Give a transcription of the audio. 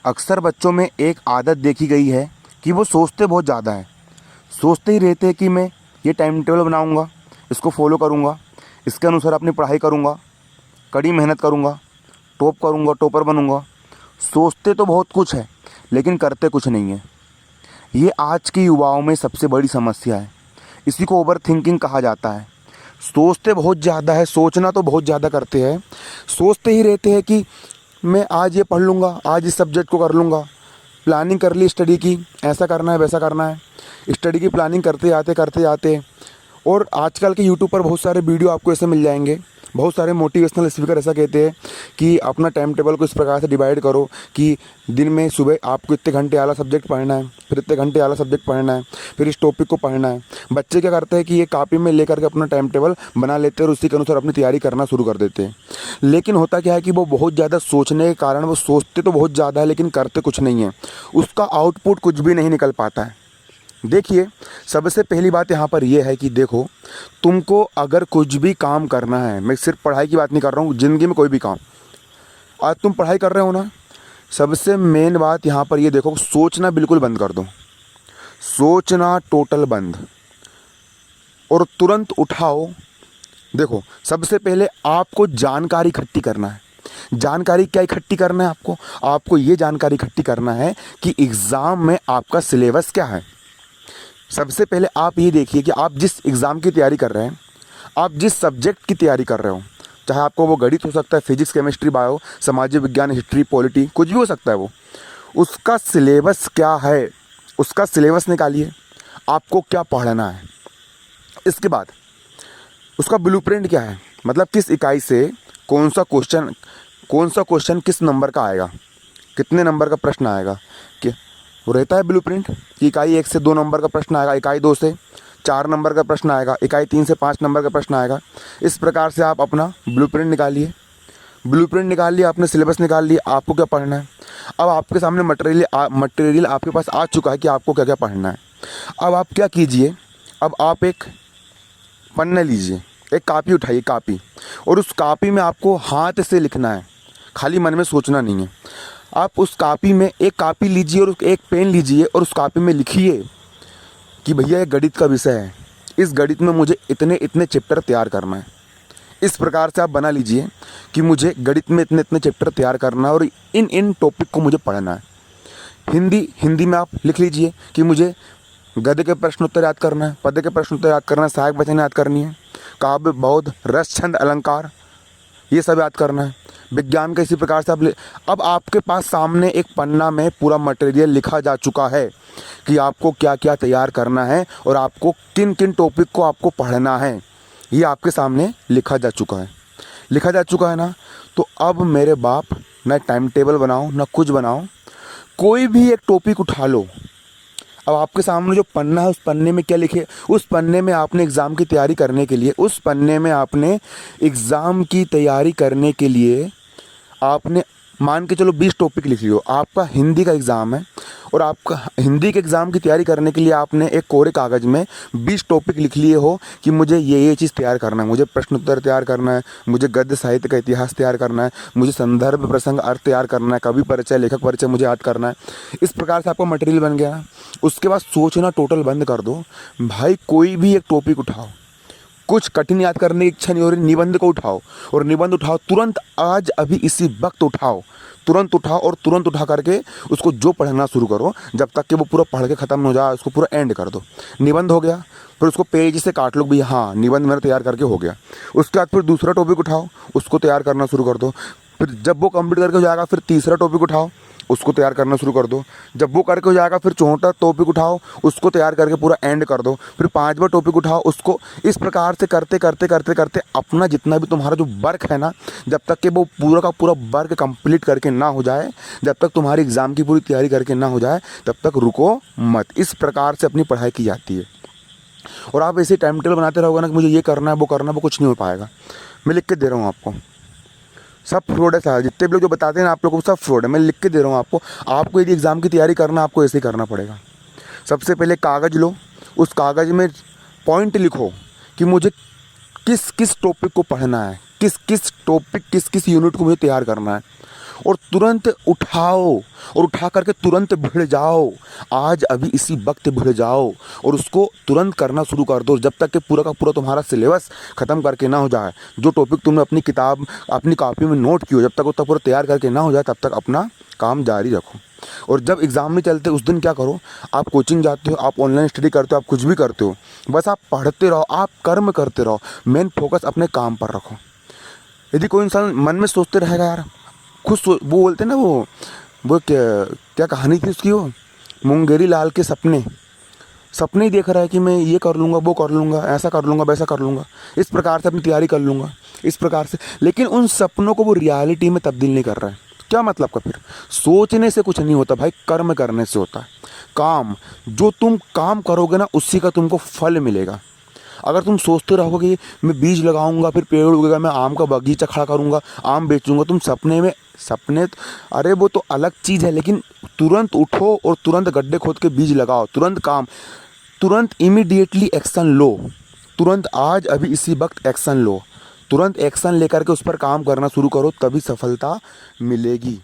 अक्सर बच्चों में एक आदत देखी गई है कि वो सोचते बहुत ज़्यादा है। सोचते ही रहते हैं कि मैं ये टाइम टेबल बनाऊँगा, इसको फॉलो करूँगा, इसके अनुसार अपनी पढ़ाई करूँगा, कड़ी मेहनत करूँगा, टॉप करूँगा, टॉपर बनूँगा। सोचते तो बहुत कुछ है लेकिन करते कुछ नहीं है। ये आज के युवाओं में सबसे बड़ी समस्या है। इसी को ओवर थिंकिंग कहा जाता है। सोचते बहुत ज़्यादा है, सोचना तो बहुत ज़्यादा करते हैं। सोचते ही रहते हैं कि मैं आज ये पढ़ लूँगा, आज इस सब्जेक्ट को कर लूँगा, प्लानिंग कर ली स्टडी की, ऐसा करना है वैसा करना है। स्टडी की प्लानिंग करते जाते और आजकल के यूट्यूब पर बहुत सारे वीडियो आपको ऐसे मिल जाएंगे। बहुत सारे मोटिवेशनल स्पीकर ऐसा कहते हैं कि अपना टाइम टेबल को इस प्रकार से डिवाइड करो कि दिन में सुबह आपको इतने घंटे वाला सब्जेक्ट पढ़ना है, फिर इतने घंटे वाला सब्जेक्ट पढ़ना है, फिर इस टॉपिक को पढ़ना है। बच्चे क्या करते हैं कि ये कॉपी में लेकर के अपना टाइम टेबल बना लेते हैं और उसी के अनुसार अपनी तैयारी करना शुरू कर देते हैं। लेकिन होता क्या है कि वो बहुत ज़्यादा सोचने के कारण वो सोचते तो बहुत ज़्यादा है लेकिन करते कुछ नहीं है। उसका आउटपुट कुछ भी नहीं निकल पाता है। देखिए, सबसे पहली बात यहाँ पर यह है कि देखो, तुमको अगर कुछ भी काम करना है, मैं सिर्फ पढ़ाई की बात नहीं कर रहा हूँ, ज़िंदगी में कोई भी काम, आज तुम पढ़ाई कर रहे हो ना, सबसे मेन बात यहाँ पर ये देखो, सोचना बिल्कुल बंद कर दो। सोचना टोटल बंद और तुरंत उठाओ। देखो, सबसे पहले आपको जानकारी इकट्ठी करना है। जानकारी क्या इकट्ठी करना है आपको? आपको ये जानकारी इकट्ठी करना है कि एग्ज़ाम में आपका सिलेबस क्या है। सबसे पहले आप ये देखिए कि आप जिस एग्ज़ाम की तैयारी कर रहे हैं, आप जिस सब्जेक्ट की तैयारी कर रहे हो, चाहे आपको वो गणित हो सकता है, फिजिक्स, केमिस्ट्री, बायो, सामाजिक विज्ञान, हिस्ट्री, पॉलिटी, कुछ भी हो सकता है वो, उसका सिलेबस क्या है, उसका सिलेबस निकालिए, आपको क्या पढ़ना है। इसके बाद उसका ब्लूप्रिंट क्या है, मतलब किस इकाई से कौन सा क्वेश्चन किस नंबर का आएगा, कितने नंबर का प्रश्न आएगा। कि वो रहता है ब्लूप्रिंट कि इकाई 1 से 2 नंबर का प्रश्न आएगा, इकाई 2 से 4 नंबर का प्रश्न आएगा, इकाई 3 से 5 नंबर का प्रश्न आएगा। इस प्रकार से आप अपना ब्लूप्रिंट निकालिए। ब्लूप्रिंट निकाल लिया आपने, सिलेबस निकाल लिया, आपको क्या पढ़ना है। अब आपके सामने मटेरियल आपके पास आ चुका है कि आपको क्या क्या पढ़ना है। अब आप क्या कीजिए, अब आप एक पन्ना लीजिए, एक कापी उठाइए, कापी, और उस कापी में आपको हाथ से लिखना है, खाली मन में सोचना नहीं है। आप उस कापी में एक कापी लीजिए और एक पेन लीजिए और उस कापी में लिखिए कि भैया ये गणित का विषय है, इस गणित में मुझे इतने इतने चैप्टर तैयार करना है। इस प्रकार से आप बना लीजिए कि मुझे गणित में इतने इतने चैप्टर तैयार करना है और इन इन टॉपिक को मुझे पढ़ना है। हिंदी में आप लिख लीजिए कि मुझे गद्य के प्रश्न उत्तर याद करना है, पद्य के प्रश्न उत्तर याद करना है, सहायक वचन याद करनी है, काव्य, बौद्ध, रस, छंद, अलंकार, ये सब याद करना है। विज्ञान का इसी प्रकार से अब आपके पास सामने एक पन्ना में पूरा मटेरियल लिखा जा चुका है कि आपको क्या क्या तैयार करना है और आपको किन किन टॉपिक को आपको पढ़ना है। ये आपके सामने लिखा जा चुका है ना। तो अब मेरे बाप, ना टाइम टेबल बनाओ ना कुछ बनाओ, कोई भी एक टॉपिक उठा लो। अब आपके सामने जो पन्ना है, उस पन्ने में क्या लिखे, उस पन्ने में आपने एग्ज़ाम की तैयारी करने के लिए, आपने मान के चलो 20 टॉपिक लिख लियो। आपका हिंदी का एग्ज़ाम है और आपका हिंदी के एग्ज़ाम की तैयारी करने के लिए आपने एक कोरे कागज़ में 20 टॉपिक लिख लिए हो कि मुझे ये चीज़ तैयार करना है, मुझे प्रश्न उत्तर तैयार करना है, मुझे गद्य साहित्य का इतिहास तैयार करना है, मुझे संदर्भ, प्रसंग, अर्थ तैयार करना है, कवि परिचय, लेखक परिचय मुझे याद करना है। इस प्रकार से आपका मटेरियल बन गया ना। उसके बाद सोचना टोटल बंद कर दो भाई। कोई भी एक टॉपिक उठाओ, कुछ कठिन याद करने की इच्छा नहीं हो रही, निबंध को उठाओ और निबंध उठाओ, तुरंत आज अभी इसी वक्त उठाओ, तुरंत उठाओ और तुरंत उठा करके उसको जो पढ़ना शुरू करो, जब तक कि वो पूरा पढ़ के ख़त्म हो जाए, उसको पूरा एंड कर दो। निबंध हो गया, फिर उसको पेज से काट लो भी, हाँ निबंध मैंने तैयार करके हो गया। उसके बाद फिर दूसरा टॉपिक उठाओ, उसको तैयार करना शुरू कर दो। फिर जब वो कंप्लीट करके हो जाएगा, फिर तीसरा टॉपिक उठाओ, उसको तैयार करना शुरू कर दो। जब वो करके हो जाएगा, फिर चौथा टॉपिक उठाओ, उसको तैयार करके पूरा एंड कर दो। फिर 5वां टॉपिक उठाओ, उसको इस प्रकार से करते करते करते करते अपना जितना भी तुम्हारा जो वर्क है ना, जब तक कि वो पूरा का पूरा वर्क कंप्लीट करके ना हो जाए, जब तक तुम्हारी एग्ज़ाम की पूरी तैयारी करके ना हो जाए, तब तक रुको मत। इस प्रकार से अपनी पढ़ाई की जाती है। और आप ऐसे टाइम टेबल बनाते रहोगे ना कि मुझे ये करना है, वो करना है, वो कुछ नहीं हो पाएगा। मैं लिख के दे रहा हूँ आपको, सब फ्रॉड है सारा। जितने भी लोग जो बताते हैं ना आप लोगों को, सब फ्रॉड है। मैं लिख के दे रहा हूँ आपको। आपको यदि एग्ज़ाम की तैयारी करना, आपको ऐसे ही करना पड़ेगा। सबसे पहले कागज़ लो, उस कागज़ में पॉइंट लिखो कि मुझे किस किस टॉपिक को पढ़ना है, किस किस टॉपिक, किस किस यूनिट को मुझे तैयार करना है। और तुरंत उठाओ और उठा करके तुरंत भिड़ जाओ। आज अभी इसी वक्त भिड़ जाओ और उसको तुरंत करना शुरू कर दो जब तक कि पूरा का पूरा तुम्हारा सिलेबस ख़त्म करके ना हो जाए। जो टॉपिक तुमने अपनी किताब अपनी कॉपी में नोट की हो जब तक वो तक पूरा तैयार करके ना हो जाए तब तक अपना काम जारी रखो। और जब एग्ज़ाम नहीं चलते उस दिन क्या करो, आप कोचिंग जाते हो, आप ऑनलाइन स्टडी करते हो, आप कुछ भी करते हो, बस आप पढ़ते रहो, आप कर्म करते रहो, मेन फोकस अपने काम पर रखो। यदि कोई इंसान मन में सोचते रहेगा यार वो बोलते ना वो क्या कहानी थी उसकी, वो मुंगेरी लाल के सपने ही देख रहा है कि मैं ये कर लूँगा, वो कर लूँगा, ऐसा कर लूँगा, वैसा कर लूँगा, इस प्रकार से अपनी तैयारी कर लूँगा, इस प्रकार से, लेकिन उन सपनों को वो रियलिटी में तब्दील नहीं कर रहा है। क्या मतलब का फिर? सोचने से कुछ नहीं होता भाई, कर्म करने से होता है। काम, जो तुम काम करोगे ना उसी का तुमको फल मिलेगा। अगर तुम सोचते रहोगे मैं बीज लगाऊंगा फिर पेड़ उगेगा, मैं आम का बगीचा खड़ा करूंगा, आम बेचूंगा, तुम सपने अरे वो तो अलग चीज़ है, लेकिन तुरंत उठो और तुरंत गड्ढे खोद के बीज लगाओ, तुरंत काम, तुरंत इमीडिएटली एक्शन लो, तुरंत आज अभी इसी वक्त एक्शन लो, तुरंत एक्शन लेकर के उस पर काम करना शुरू करो, तभी सफलता मिलेगी।